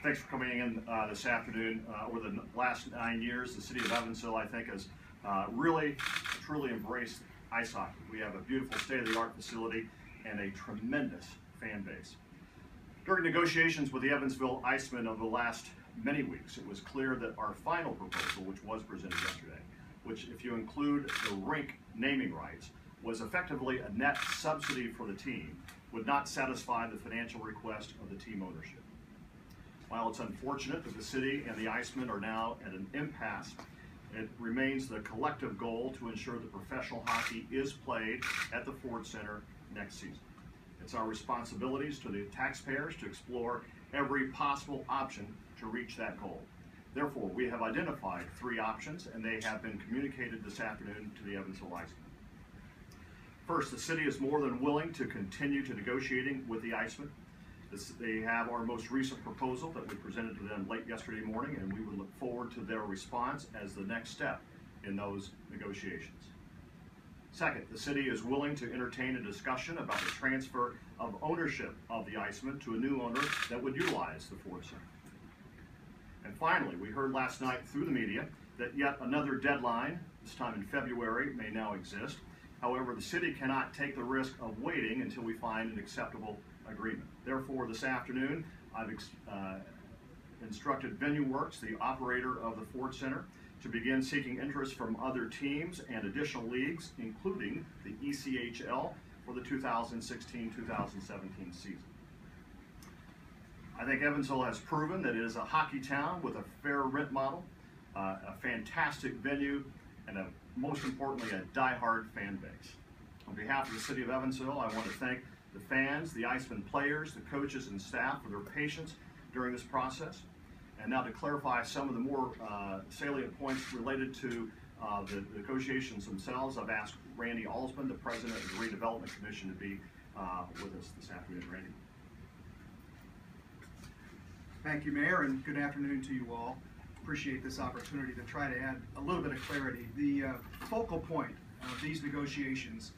Thanks for coming in this afternoon. Over the last 9 years, the city of Evansville, I think, has really, truly embraced ice hockey. We have a beautiful state-of-the-art facility and a tremendous fan base. During negotiations with the Evansville IceMen over the last many weeks, it was clear that our final proposal, which was presented yesterday, which, if you include the rink naming rights, was effectively a net subsidy for the team, would not satisfy the financial request of the team ownership. While it's unfortunate that the city and the IceMen are now at an impasse, it remains the collective goal to ensure that professional hockey is played at the Ford Center next season. It's our responsibilities to the taxpayers to explore every possible option to reach that goal. Therefore, we have identified 3 options, and they have been communicated this afternoon to the Evansville IceMen. First, the city is more than willing to continue to negotiating with the IceMen. They have our most recent proposal that we presented to them late yesterday morning, and we would look forward to their response as the next step in those negotiations. Second, the city is willing to entertain a discussion about the transfer of ownership of the IceMen to a new owner that would utilize the Ford Center. And finally, we heard last night through the media that yet another deadline, this time in February, may now exist. However, the city cannot take the risk of waiting until we find an acceptable agreement. Therefore, this afternoon, I've instructed VenueWorks, the operator of the Ford Center, to begin seeking interest from other teams and additional leagues, including the ECHL for the 2016-2017 season. I think Evansville has proven that it is a hockey town with a fair rent model, a fantastic venue, and most importantly, a die-hard fan base. On behalf of the city of Evansville, I want to thank the fans, the IceMen players, the coaches, and staff for their patience during this process. And now to clarify some of the more salient points related to the negotiations themselves, I've asked Randy Alsman, the president of the Redevelopment Commission, to be with us this afternoon. Randy. Thank you, Mayor, and good afternoon to you all. Appreciate this opportunity to try to add a little bit of clarity. The focal point of these negotiations,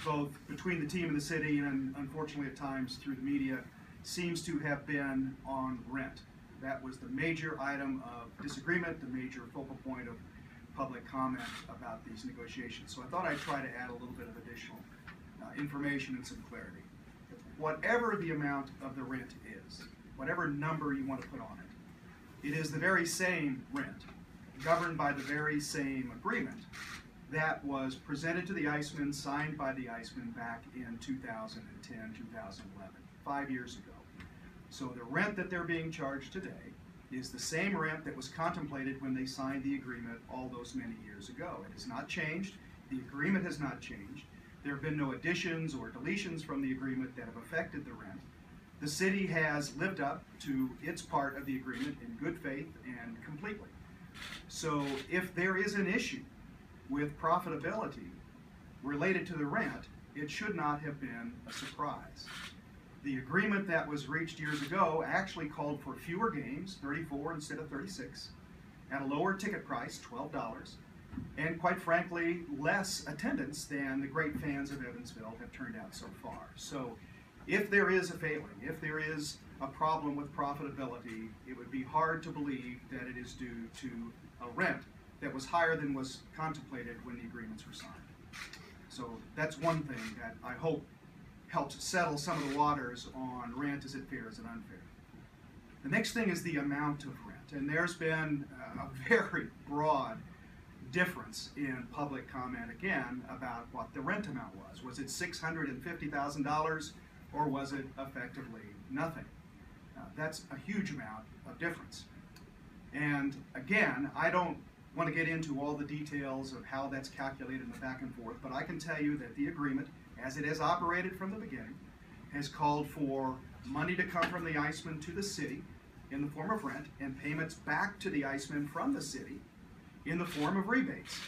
both between the team and the city, and unfortunately at times through the media, seems to have been on rent. That was the major item of disagreement, the major focal point of public comment about these negotiations. So I thought I'd try to add a little bit of additional information and some clarity. Whatever the amount of the rent is, whatever number you want to put on it, it is the very same rent, governed by the very same agreement that was presented to the IceMen, signed by the IceMen back in 2010, 2011, 5 years ago. So the rent that they're being charged today is the same rent that was contemplated when they signed the agreement all those many years ago. It has not changed. The agreement has not changed. There have been no additions or deletions from the agreement that have affected the rent. The city has lived up to its part of the agreement in good faith and completely. So if there is an issue with profitability related to the rent, it should not have been a surprise. The agreement that was reached years ago actually called for fewer games, 34 instead of 36, at a lower ticket price, $12, and quite frankly, less attendance than the great fans of Evansville have turned out so far. So if there is a failing, if there is a problem with profitability, it would be hard to believe that it is due to a rent that was higher than was contemplated when the agreements were signed. So that's one thing that I hope helps settle some of the waters on rent. Is it fair, is it unfair? The next thing is the amount of rent, and there's been a very broad difference in public comment again about what the rent amount was. Was it $650,000 or was it effectively nothing? That's a huge amount of difference. And again, I don't want to get into all the details of how that's calculated in the back and forth, but I can tell you that the agreement, as it has operated from the beginning, has called for money to come from the IceMen to the city in the form of rent and payments back to the IceMen from the city in the form of rebates.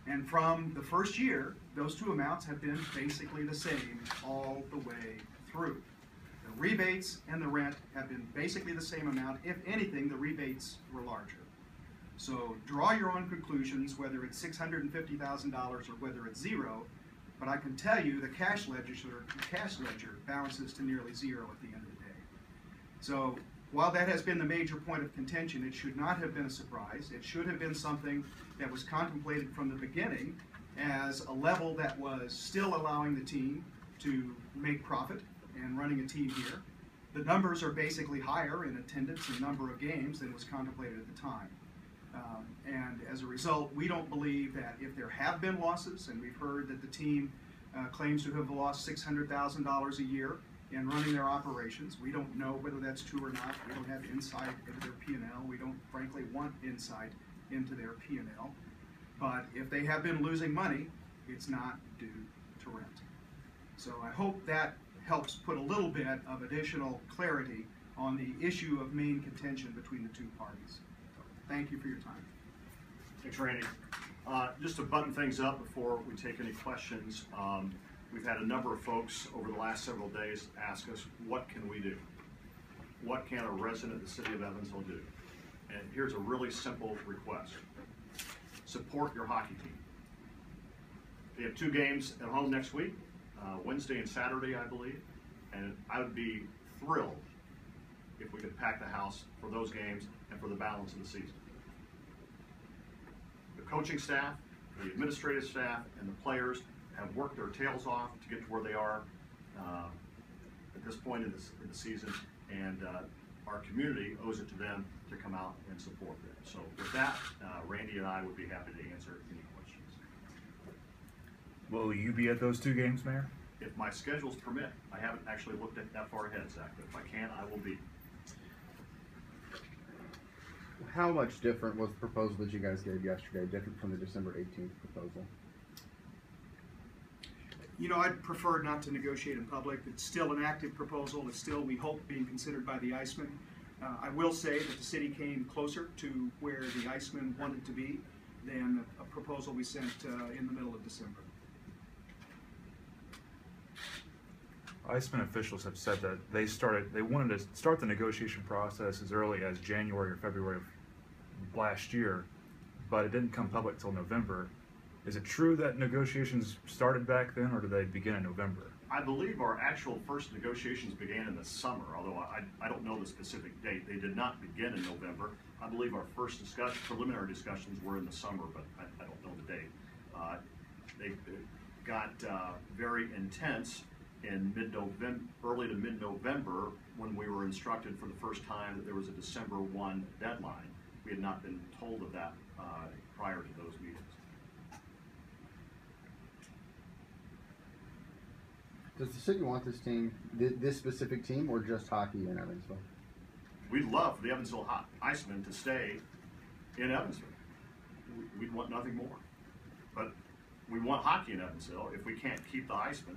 And from the first year, those two amounts have been basically the same all the way through. The rebates and the rent have been basically the same amount. If anything, the rebates were larger. So draw your own conclusions, whether it's $650,000 or whether it's zero, but I can tell you the cash ledger balances to nearly zero at the end of the day. So while that has been the major point of contention, it should not have been a surprise. It should have been something that was contemplated from the beginning as a level that was still allowing the team to make profit and running a team here. The numbers are basically higher in attendance and number of games than was contemplated at the time. And as a result, we don't believe that if there have been losses, and we've heard that the team claims to have lost $600,000 a year in running their operations. We don't know whether that's true or not. We don't have insight into their P&L. We don't, frankly, want insight into their P&L. But if they have been losing money, it's not due to rent. So I hope that helps put a little bit of additional clarity on the issue of main contention between the two parties. So thank you for your time. Thanks, Randy. Just to button things up before we take any questions, we've had a number of folks over the last several days ask us, what can we do? What can a resident of the city of Evansville do? And here's a really simple request. Support your hockey team. They have 2 games at home next week, Wednesday and Saturday, I believe, and I would be thrilled if we could pack the house for those games and for the balance of the season. The coaching staff, the administrative staff, and the players have worked their tails off to get to where they are at this point in the season, and our community owes it to them to come out and support them. So with that, Randy and I would be happy to answer any questions. Will you be at those 2 games, Mayor? If my schedules permit. I haven't actually looked at that far ahead, Zach, but if I can, I will be. How much different was the proposal that you guys gave yesterday, different from the December 18th proposal? You know, I'd prefer not to negotiate in public. It's still an active proposal. It's still, we hope, being considered by the IceMen. I will say that the city came closer to where the IceMen wanted to be than a proposal we sent in the middle of December. IceMen officials have said that they wanted to start the negotiation process as early as January or February of last year, but it didn't come public till November. Is it true that negotiations started back then, or did they begin in November? I believe our actual first negotiations began in the summer, although I don't know the specific date. They did not begin in November. I believe our first preliminary discussions were in the summer, but I don't know the date. They got very intense in early to mid-November, when we were instructed for the first time that there was a December 1 deadline. We had not been told of that prior to those meetings. Does the city want this team, this specific team, or just hockey in Evansville? We'd love for the Evansville IceMen to stay in Evansville. We'd want nothing more. But we want hockey in Evansville. If we can't keep the IceMen,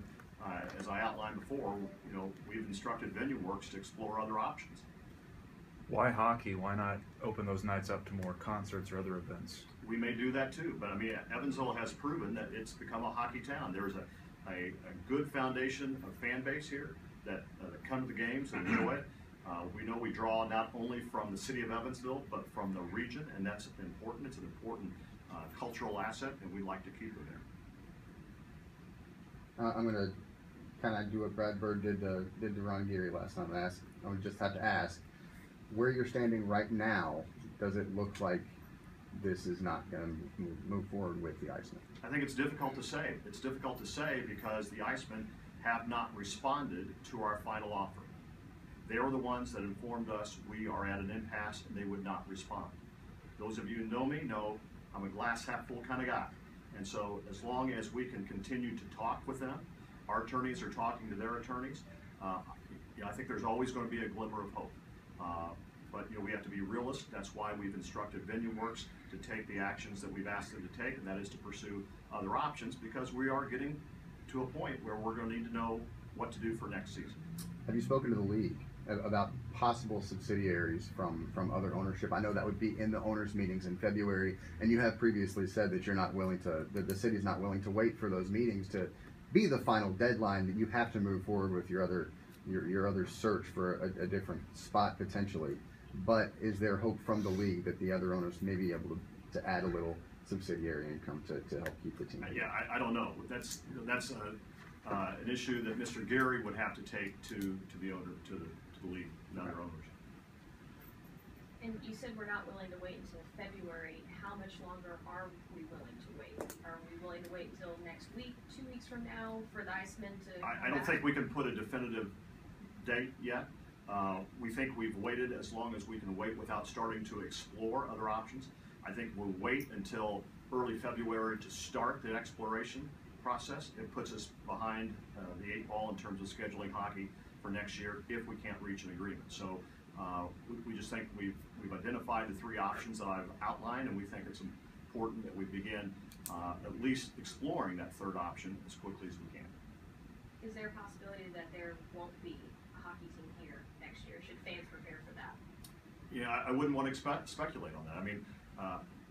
as I outlined before, you know, we've instructed Venue Works to explore other options. Why hockey? Why not open those nights up to more concerts or other events? We may do that too, but I mean, Evansville has proven that it's become a hockey town. There's a good foundation of fan base here that come to the games and enjoy it. We know we draw not only from the city of Evansville, but from the region, and that's important. It's an important cultural asset, and we'd like to keep it there. I'm going to kind of do what Brad Bird did to Ron Geary last time. I would just have to ask, where you're standing right now, does it look like this is not going to move forward with the IceMen? I think it's difficult to say. It's difficult to say because the IceMen have not responded to our final offer. They are the ones that informed us we are at an impasse and they would not respond. Those of you who know me know I'm a glass half full kind of guy. And so as long as we can continue to talk with them, our attorneys are talking to their attorneys, I think there's always going to be a glimmer of hope. But we have to be realists. That's why we've instructed Venue Works to take the actions that we've asked them to take, and that is to pursue other options, because we are getting to a point where we're going to need to know what to do for next season. Have you spoken to the league about possible subsidiaries from other ownership? I know that would be in the owners' meetings in February, and you have previously said that you're not willing to, that the city's not willing to wait for those meetings to be the final deadline, that you have to move forward with your other search for a different spot potentially. But is there hope from the league that the other owners may be able to add a little subsidiary income to help keep the team? Yeah, I don't know. That's an issue that Mr. Geary would have to take to the owner, to the league and other owners. You said we're not willing to wait until February. How much longer are we willing to wait? Are we willing to wait until next week, 2 weeks from now, for the IceMen to I don't think we can put a definitive date yet. We think we've waited as long as we can wait without starting to explore other options. I think we'll wait until early February to start the exploration process. It puts us behind the 8 ball in terms of scheduling hockey for next year if we can't reach an agreement. So we just think we've identified the 3 options that I've outlined, and we think it's important that we begin at least exploring that 3rd option as quickly as we can. Is there a possibility that there won't be a hockey team here next year? Should fans prepare for that? Yeah, I wouldn't want to speculate on that. I mean,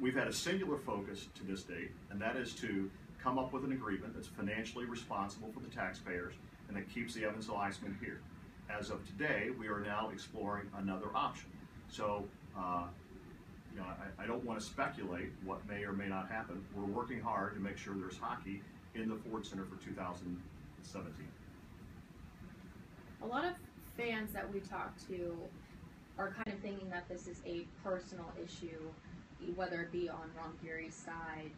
we've had a singular focus to this date, and that is to come up with an agreement that's financially responsible for the taxpayers and that keeps the Evansville IceMen here. As of today, we are now exploring another option. So, you know, I don't want to speculate what may or may not happen. We're working hard to make sure there's hockey in the Ford Center for 2017. A lot of fans that we talk to are kind of thinking that this is a personal issue, whether it be on Ron Geary's side.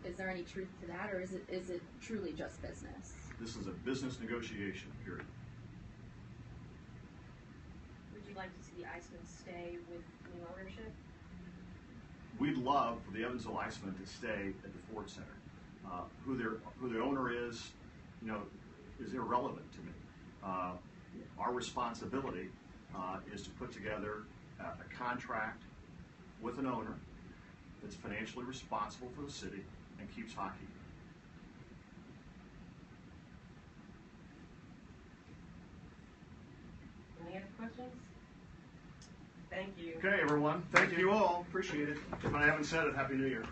Is there any truth to that, or is it truly just business? This is a business negotiation, period. Would you like to see the IceMen stay with new ownership? We'd love for the Evansville IceMen to stay at the Ford Center. Who their owner is, you know, is irrelevant to me. Our responsibility is to put together a contract with an owner that's financially responsible for the city and keeps hockey. Any other questions? Thank you. Okay, everyone. Thank you all. Appreciate it. If I haven't said it, Happy New Year.